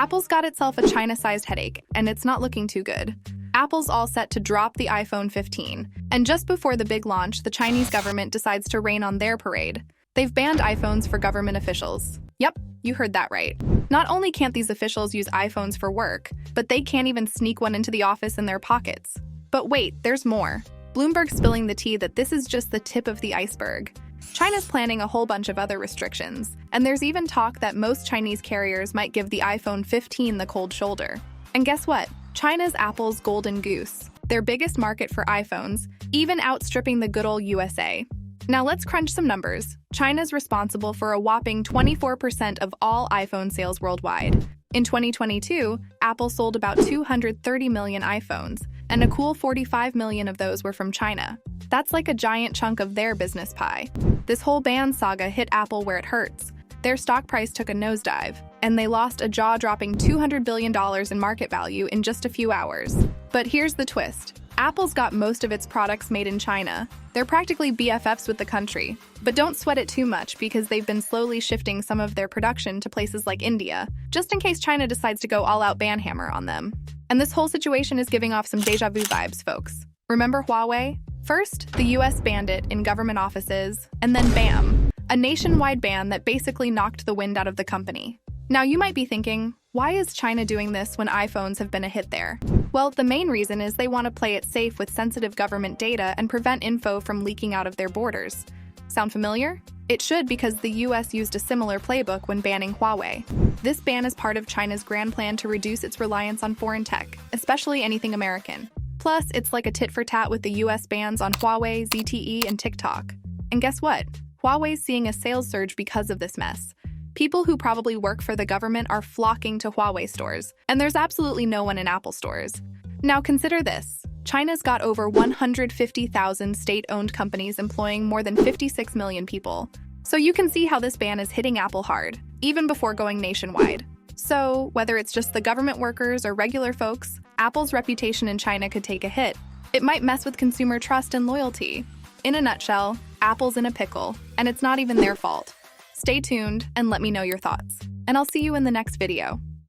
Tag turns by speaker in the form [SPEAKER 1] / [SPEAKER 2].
[SPEAKER 1] Apple's got itself a China-sized headache, and it's not looking too good. Apple's all set to drop the iPhone 15, and just before the big launch, the Chinese government decides to rain on their parade. They've banned iPhones for government officials. Yep, you heard that right. Not only can't these officials use iPhones for work, but they can't even sneak one into the office in their pockets. But wait, there's more. Bloomberg's spilling the tea that this is just the tip of the iceberg. China's planning a whole bunch of other restrictions, and there's even talk that most Chinese carriers might give the iPhone 15 the cold shoulder. And guess what? China's Apple's golden goose, their biggest market for iPhones, even outstripping the good old USA. Now let's crunch some numbers. China's responsible for a whopping 24% of all iPhone sales worldwide. In 2022, Apple sold about 230 million iPhones, and a cool 45 million of those were from China. That's like a giant chunk of their business pie. This whole ban saga hit Apple where it hurts. Their stock price took a nosedive, and they lost a jaw-dropping $200 billion in market value in just a few hours. But here's the twist. Apple's got most of its products made in China. They're practically BFFs with the country. But don't sweat it too much because they've been slowly shifting some of their production to places like India, just in case China decides to go all-out ban hammer on them. And this whole situation is giving off some deja vu vibes, folks. Remember Huawei? First, the US banned it in government offices, and then bam, a nationwide ban that basically knocked the wind out of the company. Now you might be thinking, why is China doing this when iPhones have been a hit there? Well, the main reason is they want to play it safe with sensitive government data and prevent info from leaking out of their borders. Sound familiar? It should, because the US used a similar playbook when banning Huawei. This ban is part of China's grand plan to reduce its reliance on foreign tech, especially anything American. Plus, it's like a tit-for-tat with the US bans on Huawei, ZTE, and TikTok. And guess what? Huawei's seeing a sales surge because of this mess. People who probably work for the government are flocking to Huawei stores, and there's absolutely no one in Apple stores. Now consider this. China's got over 150,000 state-owned companies employing more than 56 million people. So you can see how this ban is hitting Apple hard, even before going nationwide. So, whether it's just the government workers or regular folks, Apple's reputation in China could take a hit. It might mess with consumer trust and loyalty. In a nutshell, Apple's in a pickle, and it's not even their fault. Stay tuned and let me know your thoughts. And I'll see you in the next video.